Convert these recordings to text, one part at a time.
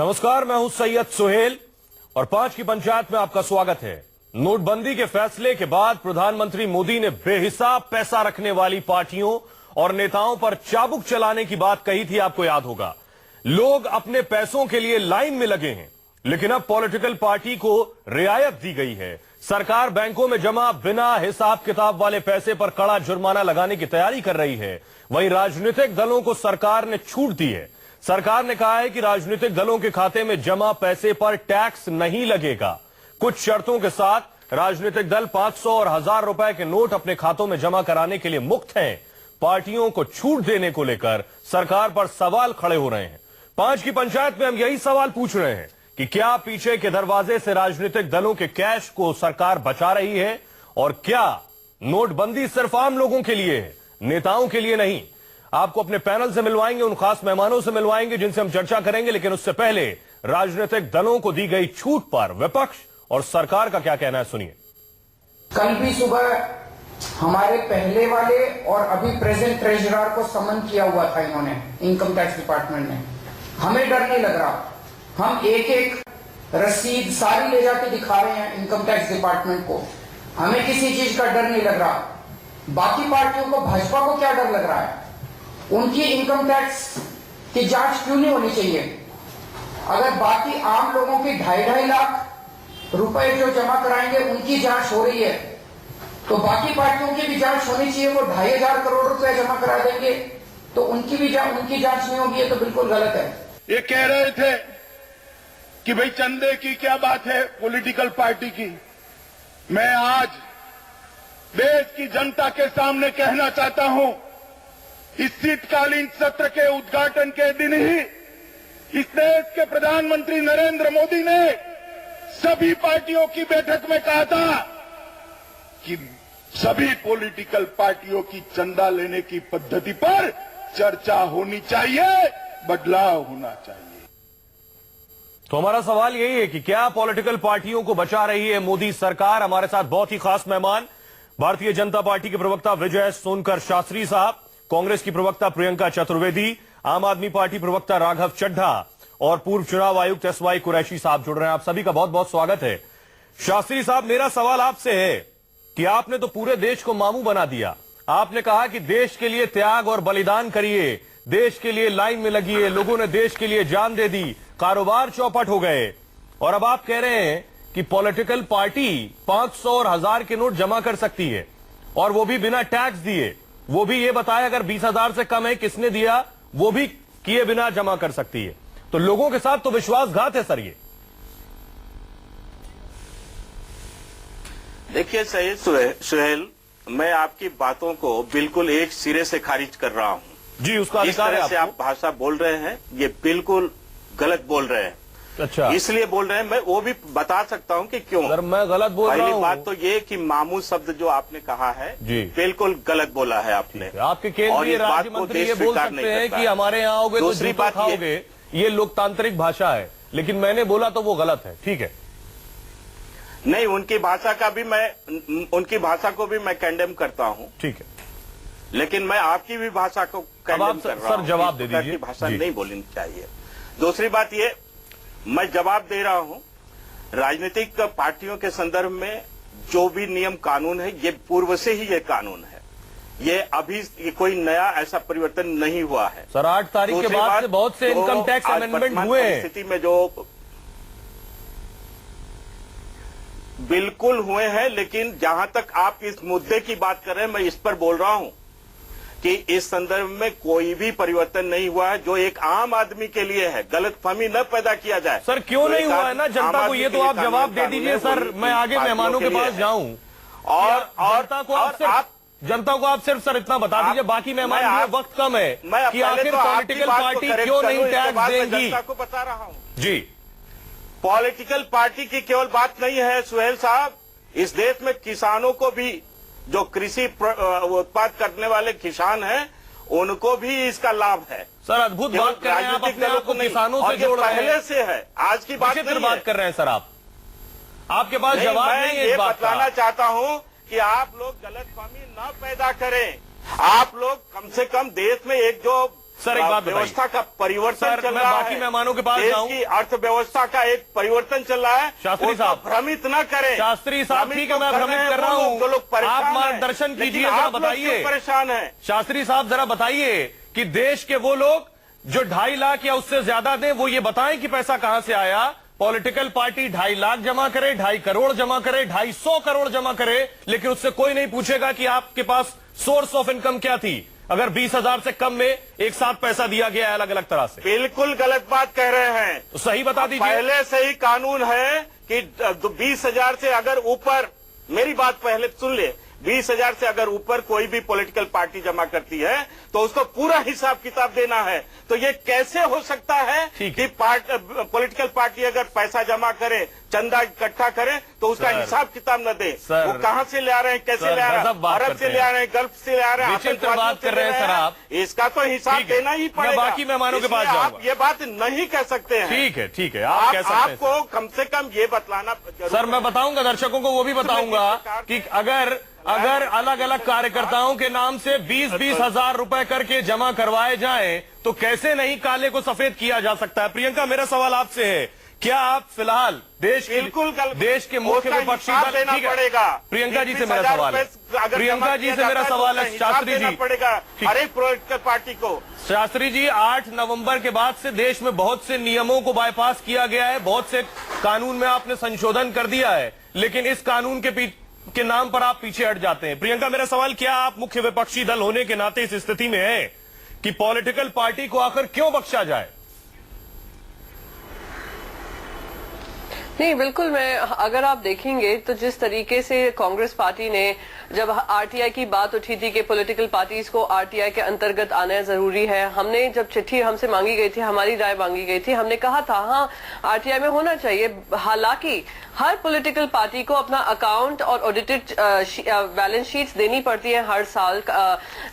नमस्कार, मैं हूं सैयद सुहेल और 5 की पंचायत में आपका स्वागत है। नोटबंदी के फैसले के बाद प्रधानमंत्री मोदी ने बेहिसाब पैसा रखने वाली पार्टियों और नेताओं पर चाबुक चलाने की बात कही थी, आपको याद होगा। लोग अपने पैसों के लिए लाइन में लगे हैं, लेकिन अब पॉलिटिकल पार्टी को रियायत दी गई है। सरकार बैंकों में जमा बिना हिसाब किताब वाले पैसे पर कड़ा जुर्माना लगाने की तैयारी कर रही है। वहीं राजनीतिक दलों को सरकार ने छूट दी है। सरकार ने कहा है कि राजनीतिक दलों के खाते में जमा पैसे पर टैक्स नहीं लगेगा। कुछ शर्तों के साथ राजनीतिक दल 500 और 1000 रुपए के नोट अपने खातों में जमा कराने के लिए मुक्त हैं। पार्टियों को छूट देने को लेकर सरकार पर सवाल खड़े हो रहे हैं। 5 की पंचायत में हम यही सवाल पूछ रहे हैं कि क्या पीछे के दरवाजे से राजनीतिक दलों के कैश को सरकार बचा रही है, और क्या नोटबंदी सिर्फ आम लोगों के लिए है, नेताओं के लिए नहीं। आपको अपने पैनल से मिलवाएंगे, उन खास मेहमानों से मिलवाएंगे जिनसे हम चर्चा करेंगे, लेकिन उससे पहले राजनीतिक दलों को दी गई छूट पर विपक्ष और सरकार का क्या कहना है, सुनिए। कल भी सुबह हमारे पहले वाले और अभी प्रेजेंट ट्रेजरर को समन किया हुआ था इन्होंने, इनकम टैक्स डिपार्टमेंट ने। हमें डर नहीं लग रहा, हम एक एक रसीद सारी ले जाके दिखा रहे हैं इनकम टैक्स डिपार्टमेंट को। हमें किसी चीज का डर नहीं लग रहा। बाकी पार्टियों को, भाजपा को क्या डर लग रहा है? उनकी इनकम टैक्स की जांच क्यों नहीं होनी चाहिए? अगर बाकी आम लोगों की 2.5 लाख रुपए जो जमा कराएंगे उनकी जांच हो रही है, तो बाकी पार्टियों की भी जांच होनी चाहिए। वो 2,500 करोड़ रुपए जमा करा देंगे तो उनकी जांच नहीं होगी, ये तो बिल्कुल गलत है। ये कह रहे थे कि भाई चंदे की क्या बात है पॉलिटिकल पार्टी की। मैं आज देश की जनता के सामने कहना चाहता हूं, इस शीतकालीन सत्र के उद्घाटन के दिन ही इस देश के प्रधानमंत्री नरेंद्र मोदी ने सभी पार्टियों की बैठक में कहा था कि सभी पॉलिटिकल पार्टियों की चंदा लेने की पद्धति पर चर्चा होनी चाहिए, बदलाव होना चाहिए। तो हमारा सवाल यही है कि क्या पॉलिटिकल पार्टियों को बचा रही है मोदी सरकार। हमारे साथ बहुत ही खास मेहमान, भारतीय जनता पार्टी के प्रवक्ता विजय सोनकर शास्त्री साहब, कांग्रेस की प्रवक्ता प्रियंका चतुर्वेदी, आम आदमी पार्टी प्रवक्ता राघव चड्ढा और पूर्व चुनाव आयुक्त एसवाई कुरैशी साहब जुड़ रहे हैं। आप सभी का बहुत बहुत स्वागत है। शास्त्री साहब, मेरा सवाल आपसे है कि आपने तो पूरे देश को मामू बना दिया। आपने कहा कि देश के लिए त्याग और बलिदान करिए, देश के लिए लाइन में लगिए, लोगों ने देश के लिए जान दे दी, कारोबार चौपट हो गए, और अब आप कह रहे हैं कि पॉलिटिकल पार्टी 500 और 1000 के नोट जमा कर सकती है, और वो भी बिना टैक्स दिए। वो भी ये बताया अगर 20,000 से कम है किसने दिया, वो भी किए बिना जमा कर सकती है। तो लोगों के साथ तो विश्वासघात है सर ये। देखिए सैयद सुहेल, मैं आपकी बातों को बिल्कुल एक सिरे से खारिज कर रहा हूं। जी, उसका इस तरह से आप भाषा बोल रहे हैं, ये बिल्कुल गलत बोल रहे हैं। अच्छा, इसलिए बोल रहे हैं, मैं वो भी बता सकता हूं कि क्यों। सर मैं गलत बोल रहा हूं। पहली बात तो ये कि मामू शब्द जो आपने कहा है, जी बिल्कुल गलत बोला है आपने। आपके केंद्रीय राज्य मंत्री ये बोल सकते हैं कि हमारे यहाँ आओगे तो जूता खाओगे, ये लोकतांत्रिक भाषा है, लेकिन मैंने बोला तो वो गलत है। ठीक है, नहीं, उनकी भाषा को भी मैं कंडेम करता हूं। ठीक है, लेकिन मैं आपकी भी भाषा को कंडेम कर रहा हूं। सर जवाब दे दीजिए। भाषा नहीं बोलनी चाहिए। दूसरी बात ये, मैं जवाब दे रहा हूं, राजनीतिक पार्टियों के संदर्भ में जो भी नियम कानून है, ये पूर्व से ही ये कानून है। ये अभी कोई नया ऐसा परिवर्तन नहीं हुआ है। सर 8 तारीख के बाद से बहुत से इनकम टैक्स अमेंडमेंट हुए हैं। स्थिति में जो बिल्कुल हुए हैं, लेकिन जहां तक आप इस मुद्दे की बात कर रहे हैं, मैं इस पर बोल रहा हूं कि इस संदर्भ में कोई भी परिवर्तन नहीं हुआ है जो एक आम आदमी के लिए है। गलतफहमी न पैदा किया जाए। सर क्यों नहीं हुआ है ना जनता को, ये तो आप जवाब दे दीजिए सर। मैं आगे मेहमानों के पास जाऊं और जनता को आप सिर्फ सर इतना बता दीजिए, बाकी मेहमान वक्त कम है, कि आखिर पॉलिटिकल पार्टी क्यों नहीं टैक्स देगी। जनता को बता रहा हूं जी, पॉलिटिकल पार्टी की केवल बात नहीं है सुहेल साहब, इस देश में किसानों को भी, जो कृषि उत्पाद करने वाले किसान हैं, उनको भी इसका लाभ है। सर अद्भुत बात कर रहे हैं आप, अपने आप को किसानों से जोड़ रहे हैं। पहले से है, आज की बात नहीं है। बात कर रहे हैं सर आप, आपके पास जवाब नहीं है। मैं ये बताना चाहता हूं कि आप लोग गलतफहमी न पैदा करें। आप लोग कम से कम देश में एक जो सर, एक बात बताइए। व्यवस्था का परिवर्तन सर, चल मैं रहा बाकी है, मेहमानों के पास देश जाऊं। की अर्थव्यवस्था का एक परिवर्तन चल रहा है, शास्त्री उसको साहब, भ्रमित न करें। शास्त्री साहब, ठीक है, मैं भ्रमित कर रहा हूं, जो लोग परेशान आप हैं, मार्गदर्शन लेकिन कीजिए, जरा आप लोग बताइए। क्यों परेशान है? शास्त्री साहब, जरा बताइए कि देश के वो लोग जो 2.5 लाख या उससे ज्यादा दें, वो ये बताएं कि पैसा कहां से आया। पॉलिटिकल पार्टी 2.5 लाख जमा करे, 2.5 करोड़ जमा करे, 250 करोड़ जमा करे, लेकिन उससे कोई नहीं पूछेगा कि आपके पास सोर्स ऑफ इनकम क्या थी, अगर 20,000 से कम में एक साथ पैसा दिया गया है अलग अलग तरह से। बिल्कुल गलत बात कह रहे हैं। तो सही बता दीजिए। पहले से ही कानून है कि 20,000 से अगर ऊपर, मेरी बात पहले सुन ले, 20,000 से अगर ऊपर कोई भी पॉलिटिकल पार्टी जमा करती है तो उसको पूरा हिसाब किताब देना है। तो ये कैसे हो सकता है कि पॉलिटिकल पार्टी अगर पैसा जमा करे, चंदा इकट्ठा करे, तो उसका हिसाब किताब न दे? वो कहां से ले आ रहे हैं, कैसे ले आ रहे हैं? अरब से ले आ रहे हैं, गल्फ से ले आ रहे हैं, विचित्र बात कर रहे हैं सर आप। इसका तो हिसाब देना ही पड़ेगा। बाकी मेहमानों के पास जाऊंगा। आप ये बात नहीं कह सकते हैं। ठीक है, ठीक है, आप कह सकते हैं। आपको कम से कम ये बतलाना सर, मैं बताऊंगा दर्शकों को, वो भी बताऊंगा कि अगर अलग अलग कार्यकर्ताओं के नाम से 20-20 हजार रुपए करके जमा करवाए जाएं तो कैसे नहीं काले को सफेद किया जा सकता है। प्रियंका, मेरा सवाल आपसे है, क्या आप फिलहाल देश के मुख्य विपक्षी दल, ठीक है, प्रियंका जी से मेरा सवाल है, प्रियंका जी से मेरा सवाल है, शास्त्री जी, पड़ेगा हर एक पॉलिटिकल पार्टी को। शास्त्री जी, 8 नवंबर के बाद से देश में बहुत से नियमों को बाईपास किया गया है, बहुत से कानून में आपने संशोधन कर दिया है, लेकिन इस कानून के नाम पर आप पीछे हट जाते हैं। प्रियंका, मेरा सवाल, क्या आप मुख्य विपक्षी दल होने के नाते इस स्थिति में हैं कि पॉलिटिकल पार्टी को आखिर क्यों बख्शा जाए? नहीं, बिल्कुल। मैं, अगर आप देखेंगे तो जिस तरीके से कांग्रेस पार्टी ने, जब आरटीआई की बात उठी थी कि पॉलिटिकल पार्टीज को आरटीआई के अंतर्गत आना जरूरी है, हमने जब चिट्ठी हमसे मांगी गई थी, हमारी राय मांगी गई थी, हमने कहा था हाँ आरटीआई में होना चाहिए। हालांकि हर पॉलिटिकल पार्टी को अपना अकाउंट और ऑडिटेड बैलेंस शीट्स देनी पड़ती है हर साल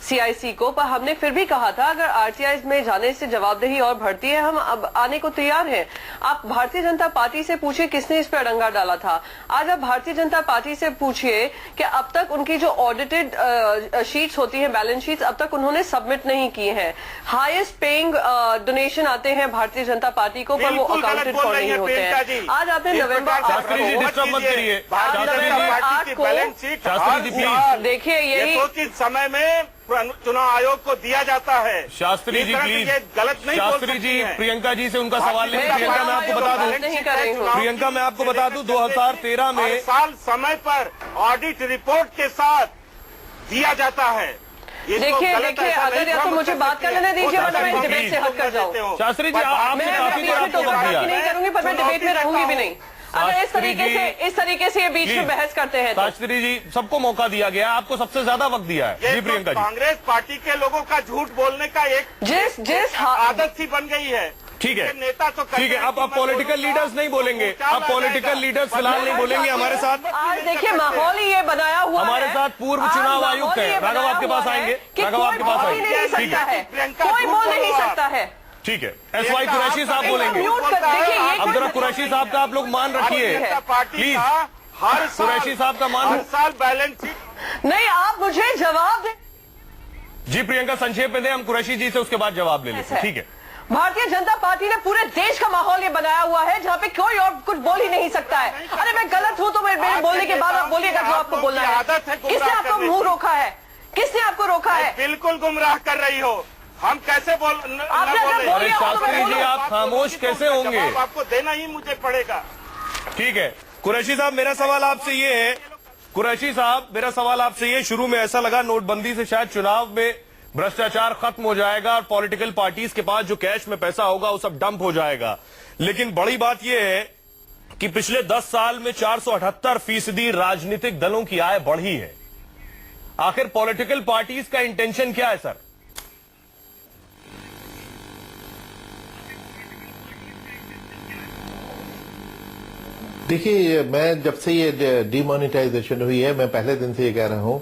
सीआईसी को, पर हमने फिर भी कहा था अगर आरटीआई में जाने से जवाबदेही और बढ़ती है, हम अब आने को तैयार हैं। आप भारतीय जनता पार्टी से पूछिए किसने इस पर अड़ंगा डाला था। आज आप भारतीय जनता पार्टी से पूछिए कि अब तक उनकी जो ऑडिटेड शीट्स होती हैं, बैलेंस शीट्स, अब तक उन्होंने सबमिट नहीं की हैं। हाईएस्ट पेइंग डोनेशन आते हैं भारतीय जनता पार्टी को, पर वो अकाउंटेड फॉर नहीं होते हैं। आज आपने नवंबर देखिए, यही समय में चुनाव आयोग को दिया जाता है। शास्त्री जी प्लीज, गलत नहीं, शास्त्री जी, प्रियंका जी से उनका सवाल नहीं। प्रियंका, मैं आपको बता दूं, प्रियंका मैं आपको बता दूं, 2013 में हर साल समय पर ऑडिट रिपोर्ट के साथ दिया जाता है। देखिए, अगर या तो मुझे बात करने दीजिए वरना मैं डिबेट से हट कर जाऊं। शास्त्री जी, आपने काफी देर आपको वक्त दिया नहीं करूंगी, पर मैं डिबेट में रहूंगी भी नहीं अगर इस तरीके से ये बीच में बहस करते हैं। शास्त्री जी, सबको मौका दिया गया, आपको सबसे ज्यादा वक्त दिया है। जी प्रियंका जी, कांग्रेस पार्टी के लोगों का झूठ बोलने का एक जिस आदत सी बन गई है। ठीक है, नेता तो ठीक है, अब आप पॉलिटिकल लीडर्स नहीं बोलेंगे, आप पॉलिटिकल लीडर्स फिलहाल नहीं बोलेंगे हमारे साथ। आज देखिए माहौल ही ये बनाया हुआ हमारे साथ पूर्व चुनाव आयुक्त है, राघव आपके पास आएंगे, राघव आपके पास आएंगे, ठीक है, कोई बोल नहीं सकता है। ठीक है, एसवाई कुरैशी साहब बोलेंगे। अब जरा कुरैशी साहब का आप लोग मान रखिए प्लीज, हर कुरैशी साहब का मान। हर साल बैलेंस शीट नहीं, आप मुझे जवाब दें। जी प्रियंका, संक्षेप में दें, हम कुरैशी जी से उसके बाद जवाब ले लेते हैं। ठीक है, भारतीय जनता पार्टी ने पूरे देश का माहौल ये बनाया हुआ है जहाँ पे कोई और कुछ बोल ही नहीं सकता है। अरे मैं गलत हूँ तो मेरे बोलने के बाद आप बोलिएगा जो आपको बोलना है। किसने आपको मुंह रोका है? किसने आपको रोका है? बिल्कुल गुमराह कर रही हो। हम कैसे अरे शास्त्री जी, आप खामोश कैसे होंगे? आपको देना ही मुझे पड़ेगा। ठीक है, कुरैशी साहब, मेरा सवाल आपसे ये है, कुरैशी साहब, मेरा सवाल आपसे ये, शुरू में ऐसा लगा नोटबंदी से शायद चुनाव में भ्रष्टाचार खत्म हो जाएगा और पॉलिटिकल पार्टीज के पास जो कैश में पैसा होगा वो सब डंप हो जाएगा, लेकिन बड़ी बात यह है कि पिछले 10 साल में 478% राजनीतिक दलों की आय बढ़ी है। आखिर पॉलिटिकल पार्टीज का इंटेंशन क्या है सर? देखिए, मैं जब से ये डिमोनेटाइजेशन हुई है, मैं पहले दिन से ये कह रहा हूं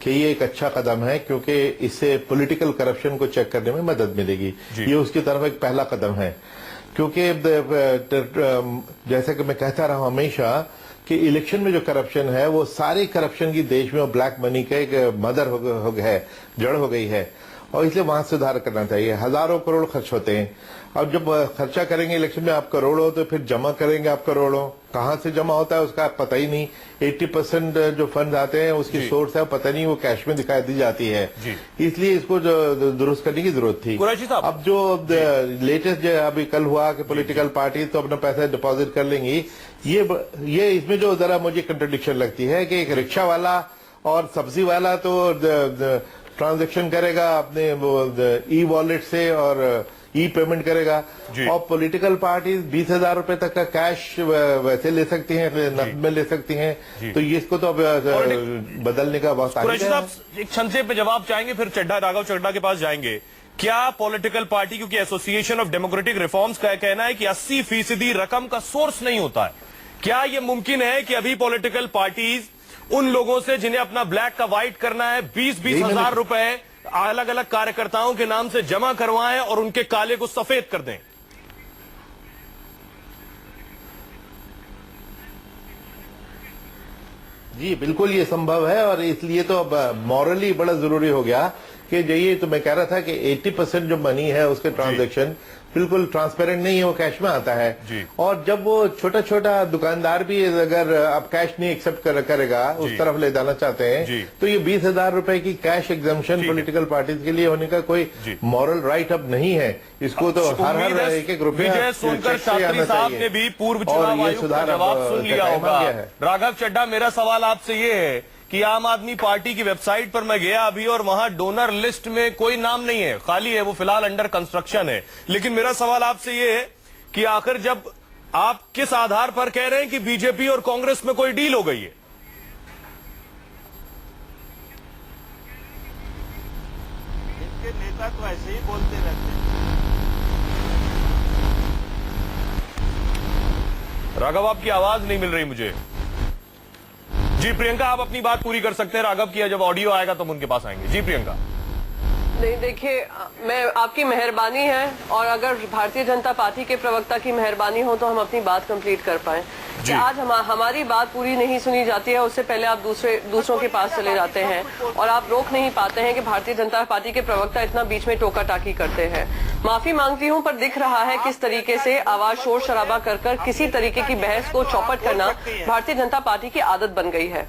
कि ये एक अच्छा कदम है, क्योंकि इससे पॉलिटिकल करप्शन को चेक करने में मदद मिलेगी। ये उसकी तरफ एक पहला कदम है, क्योंकि जैसे कि मैं कहता रहा हूं हमेशा कि इलेक्शन में जो करप्शन है वो सारी करप्शन की देश में ब्लैक मनी का एक मदर है, जड़ हो गई है। और इसलिए वहां सुधार करना चाहिए। हजारों करोड़ खर्च होते हैं। अब जब खर्चा करेंगे इलेक्शन में आप करोड़ों, तो फिर जमा करेंगे आप करोड़ों, कहां से जमा होता है उसका पता ही नहीं। 80% जो फंड आते हैं उसकी सोर्स है पता नहीं, वो कैश में दिखाई दी जाती है। इसलिए इसको दुरुस्त करने की जरूरत थी। अब जो लेटेस्ट अभी कल हुआ कि पॉलिटिकल पार्टी तो अपना पैसा डिपॉजिट कर लेंगी, ये इसमें जो जरा मुझे कंट्रडिक्शन लगती है कि एक रिक्शा वाला और सब्जी वाला तो ट्रांजैक्शन करेगा अपने ई वॉलेट से और ई पेमेंट करेगा, और पॉलिटिकल पार्टी 20,000 रुपए तक का कैश वैसे ले सकती हैं, नकद में ले सकती हैं। तो ये इसको तो अब बदलने का वक्त आ गया है। एक संक्षेप में जवाब चाहेंगे, फिर राघव चड्ढा के पास जाएंगे। क्या पॉलिटिकल पार्टी, क्योंकि एसोसिएशन ऑफ डेमोक्रेटिक रिफॉर्म्स का कहना है कि 80% रकम का सोर्स नहीं होता है, क्या यह मुमकिन है कि अभी पॉलिटिकल पार्टीज उन लोगों से जिन्हें अपना ब्लैक का व्हाइट करना है 20-20 हजार रुपए अलग अलग कार्यकर्ताओं के नाम से जमा करवाएं और उनके काले को सफेद कर दें? जी बिल्कुल ये संभव है, और इसलिए तो अब मॉरली बड़ा जरूरी हो गया कि ये तो मैं कह रहा था कि 80% जो मनी है उसके ट्रांजैक्शन बिल्कुल ट्रांसपेरेंट नहीं है, वो कैश में आता है। और जब वो छोटा छोटा दुकानदार भी अगर आप कैश नहीं एक्सेप्ट करेगा, उस तरफ ले जाना चाहते हैं, तो ये 20,000 रुपए की कैश एग्जम्पशन पॉलिटिकल पार्टीज के लिए होने का कोई मॉरल राइट अब नहीं है। इसको तो हर एक रुपया विजय सोनकर शास्त्री साहब ने भी पूर्व चुनाव आयुक्त का जवाब सुन लिया होगा। राघव चड्ढा, मेरा सवाल आपसे ये है कि आम आदमी पार्टी की वेबसाइट पर मैं गया अभी और वहां डोनर लिस्ट में कोई नाम नहीं है, खाली है, वो फिलहाल अंडर कंस्ट्रक्शन है। लेकिन मेरा सवाल आपसे ये है कि आखिर जब आप किस आधार पर कह रहे हैं कि बीजेपी और कांग्रेस में कोई डील हो गई है? इनके नेता तो ऐसे ही बोलते रहते हैं। राघव, आपकी आवाज नहीं मिल रही मुझे। जी प्रियंका, आप अपनी बात पूरी कर सकते हैं। राघव की जब ऑडियो आएगा तो हम उनके पास आएंगे। जी प्रियंका। नहीं, देखिए, मैं आपकी मेहरबानी है, और अगर भारतीय जनता पार्टी के प्रवक्ता की मेहरबानी हो तो हम अपनी बात कंप्लीट कर पाए। कि आज हमारी बात पूरी नहीं सुनी जाती है, उससे पहले आप दूसरों के पास चले जाते हैं और आप रोक नहीं पाते हैं कि भारतीय जनता पार्टी के प्रवक्ता इतना बीच में टोका टाकी करते हैं। माफी मांगती हूं, पर दिख रहा है किस तरीके से आवाज शोर शराबा कर किसी तरीके की बहस को चौपट करना भारतीय जनता पार्टी की आदत बन गई है।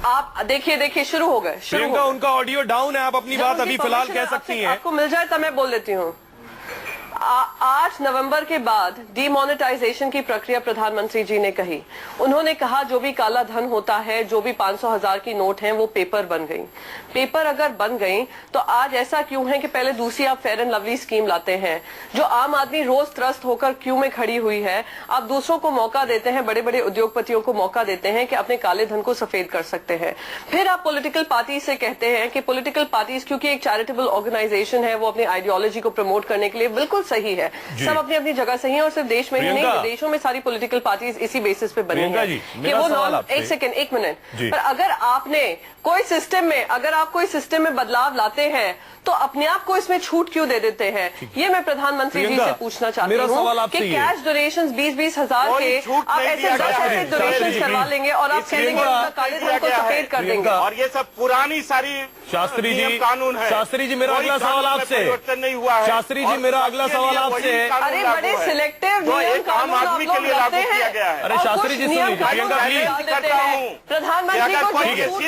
आप देखिए शुरू हो गए। प्रियंका, उनका ऑडियो डाउन है, आप अपनी बात अभी फिलहाल कह सकती हैं। आपको मिल जाए तो मैं बोल देती हूँ। 8 नवंबर के बाद डीमोनेटाइजेशन की प्रक्रिया प्रधानमंत्री जी ने कही। उन्होंने कहा जो भी काला धन होता है, जो भी 500,000 की नोट हैं, वो पेपर बन गई। पेपर अगर बन गई तो आज ऐसा क्यों है कि पहले दूसरी आप फेयर एंड लवली स्कीम लाते हैं, जो आम आदमी रोज त्रस्त होकर क्यू में खड़ी हुई है, आप दूसरों को मौका देते हैं, बड़े बड़े उद्योगपतियों को मौका देते हैं कि अपने काले धन को सफेद कर सकते हैं। फिर आप पॉलिटिकल पार्टी से कहते हैं कि पॉलिटिकल पार्टीज क्योंकि एक चैरिटेबल ऑर्गेनाइजेशन है, वो अपनी आइडियोलॉजी को प्रमोट करने के लिए बिल्कुल सही है, सब अपनी अपनी जगह सही है, और सिर्फ देश में ही नहीं, विदेशों में सारी पॉलिटिकल पार्टीज इसी बेसिस पे बनी है कि वो एक मिनट, पर अगर आपने कोई सिस्टम में, अगर आप कोई सिस्टम में बदलाव लाते हैं तो अपने आप को इसमें छूट क्यों दे देते हैं? ये मैं प्रधानमंत्री जी से पूछना चाहती हूँ कि कैश डोनेशंस 20-20 हजार के आप ऐसे डोनेशंस करवा लेंगे और आप कह देंगे काले धन को सफेद कर देंगे, और ये सब पुरानी सारी शास्त्री जी कानून है। शास्त्री जी, मेरा अगला सवाल आपसे, नहीं हुआ है। शास्त्री जी, मेरा अगला सवाल आपसे है। अरे बड़े सिलेक्टिव नियम कानून आप लोग लाते हैं। अरे शास्त्री जी, सुनिए, प्रियंका प्लीज, प्रधानमंत्री को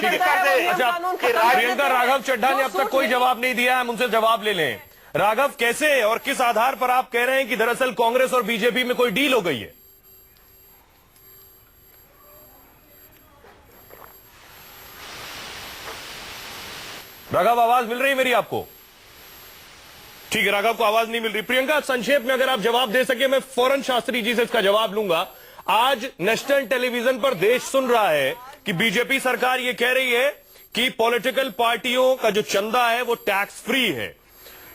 प्रियंका, राघव चड्ढा ने अब तक कोई जवाब नहीं दिया है, हम उनसे जवाब ले लें। राघव, कैसे और किस आधार पर आप कह रहे हैं कि दरअसल कांग्रेस और बीजेपी में कोई डील हो गई है? राघव, आवाज मिल रही है मेरी आपको? ठीक है, राघव को आवाज नहीं मिल रही। प्रियंका, संक्षेप में अगर आप जवाब दे सके, मैं फौरन शास्त्री जी से इसका जवाब लूंगा। आज नेशनल टेलीविजन पर देश सुन रहा है कि बीजेपी सरकार ये कह रही है कि पॉलिटिकल पार्टियों का जो चंदा है वो टैक्स फ्री है।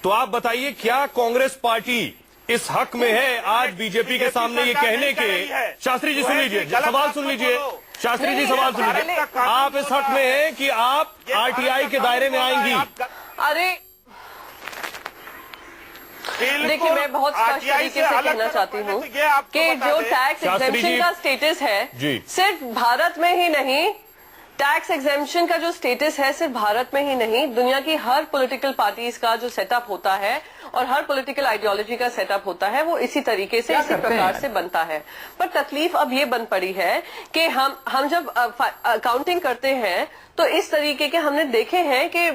तो आप बताइए, क्या कांग्रेस पार्टी इस हक में है आज बीजेपी के सामने ये कहने के? शास्त्री जी सुन लीजिए, सवाल सुन लीजिए। शास्त्री जी, सवाल सुन लीजिए। आप इस हक में हैं कि आप आरटीआई के दायरे में आएंगी? अरे देखिए, मैं बहुत स्पष्ट तरीके से कहना चाहती हूँ कि जो टैक्स एग्जेम्पशन का स्टेटस है, सिर्फ भारत में ही नहीं, टैक्स एग्जेम्पशन का जो स्टेटस है सिर्फ भारत में ही नहीं, दुनिया की हर पॉलिटिकल पार्टीज का जो सेटअप होता है और हर पॉलिटिकल आइडियोलॉजी का सेटअप होता है वो इसी तरीके से, इसी प्रकार से बनता है। पर तकलीफ अब ये बन पड़ी है कि हम जब अकाउंटिंग करते हैं तो इस तरीके के हमने देखे हैं कि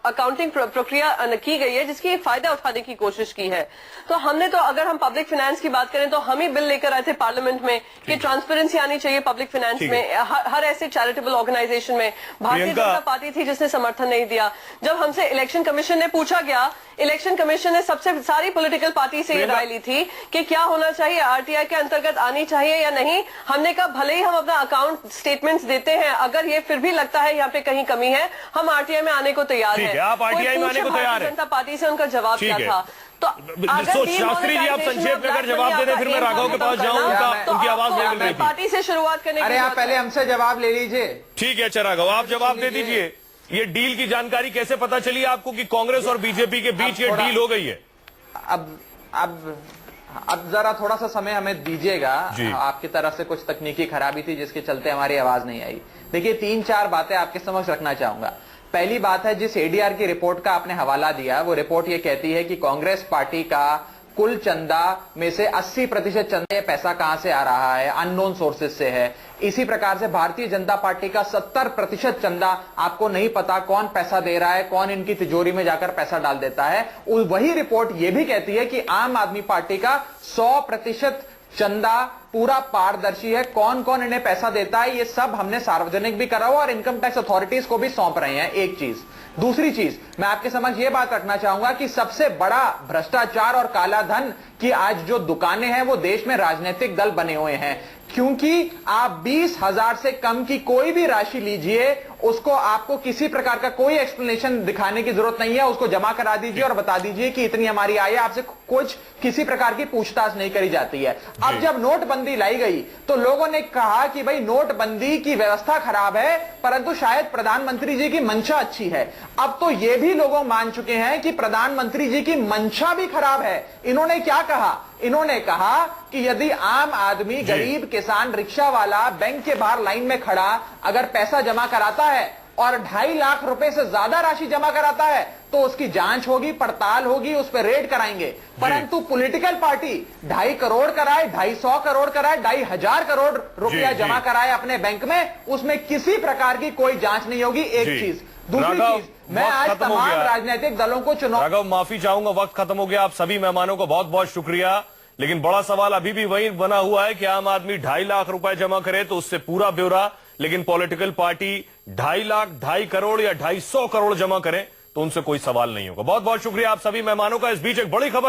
अकाउंटिंग प्रक्रिया की गई है जिसकी फायदा उठाने की कोशिश की है। तो हमने तो अगर हम पब्लिक फाइनेंस की बात करें तो हम ही बिल लेकर आए थे पार्लियामेंट में कि ट्रांसपेरेंसी आनी चाहिए पब्लिक फाइनेंस में, हर ऐसे चैरिटेबल ऑर्गेनाइजेशन में। भारतीय जनता पार्टी थी जिसने समर्थन नहीं दिया। जब हमसे इलेक्शन कमीशन ने पूछा गया, इलेक्शन कमीशन ने सबसे सारी पॉलिटिकल पार्टी से ये राय ली थी कि क्या होना चाहिए, आरटीआई के अंतर्गत आनी चाहिए या नहीं। हमने कहा भले ही हम अपना अकाउंट स्टेटमेंट्स देते हैं, अगर ये फिर भी लगता है यहाँ पे कहीं कमी है, हम आरटीआई में आने को तैयार हैं। आप आरटीआई में आने को तैयार हैं? जनता पार्टी से उनका जवाब क्या था? तो शास्त्री जी आप संक्षेप में अगर जवाब दे दें फिर मैं राघव के पास जाऊं, उनकी आवाज नहीं मिल रही थी। पार्टी से शुरुआत करने अरे आप पहले हमसे जवाब ले लीजिए। ठीक है, अच्छा राघव आप जवाब दे दीजिए। ये डील की जानकारी कैसे पता चली आपको कि कांग्रेस और बीजेपी के बीच ये डील हो गई है? अब जरा थोड़ा सा समय हमें दीजिएगा। आपकी तरफ से कुछ तकनीकी खराबी थी जिसके चलते हमारी आवाज नहीं आई। देखिए 3-4 बातें आपके समक्ष रखना चाहूंगा। पहली बात है, जिस एडीआर की रिपोर्ट का आपने हवाला दिया वो रिपोर्ट ये कहती है कि कांग्रेस पार्टी का कुल चंदा में से 80% चंदा, ये पैसा कहां से आ रहा है, अननोन सोर्सेज से है। इसी प्रकार से भारतीय जनता पार्टी का 70% चंदा आपको नहीं पता कौन पैसा दे रहा है, कौन इनकी तिजोरी में जाकर पैसा डाल देता है। वही रिपोर्ट ये भी कहती है कि आम आदमी पार्टी का 100% चंदा पूरा पारदर्शी है, कौन कौन इन्हें पैसा देता है ये सब हमने सार्वजनिक भी करा हुआ और इनकम टैक्स अथॉरिटीज को भी सौंप रहे हैं। एक चीज। दूसरी चीज, मैं आपके समझ ये बात रखना चाहूंगा कि सबसे बड़ा भ्रष्टाचार और काला धन की आज जो दुकानें हैं वो देश में राजनीतिक दल बने हुए हैं। क्योंकि आप 20,000 से कम की कोई भी राशि लीजिए, उसको आपको किसी प्रकार का कोई एक्सप्लेनेशन दिखाने की जरूरत नहीं है, उसको जमा करा दीजिए और बता दीजिए कि इतनी हमारी आय है, आपसे कुछ किसी प्रकार की पूछताछ नहीं करी जाती है। अब जब नोटबंदी लाई गई तो लोगों ने कहा कि भाई नोटबंदी की व्यवस्था खराब है, परंतु शायद प्रधानमंत्री जी की मंशा अच्छी है। अब तो यह भी लोग मान चुके हैं कि प्रधानमंत्री जी की मंशा भी खराब है। इन्होंने क्या कहा? इन्होंने कहा कि यदि आम आदमी, गरीब किसान, रिक्शा वाला बैंक के बाहर लाइन में खड़ा अगर पैसा जमा कराता है और 2.5 लाख रुपए से ज्यादा राशि जमा कराता है तो उसकी जांच होगी, पड़ताल होगी, उस पर रेड कराएंगे। परंतु पॉलिटिकल पार्टी 2.5 करोड़ कराए, 250 करोड़ कराए, 2,500 करोड़ रुपया जमा कराए अपने बैंक में, उसमें किसी प्रकार की कोई जांच नहीं होगी। एक चीज। दूसरी चीज, मैं आज तमाम राजनीतिक दलों को चुनाव, राघव माफी चाहूंगा, वक्त खत्म हो गया। आप सभी मेहमानों को बहुत बहुत शुक्रिया। लेकिन बड़ा सवाल अभी भी वही बना हुआ है कि आम आदमी 2.5 लाख रुपए जमा करे तो उससे पूरा ब्यौरा, लेकिन पॉलिटिकल पार्टी 2.5 लाख, 2.5 करोड़ या 250 करोड़ जमा करें तो उनसे कोई सवाल नहीं होगा। बहुत बहुत शुक्रिया आप सभी मेहमानों का। इस बीच एक बड़ी खबर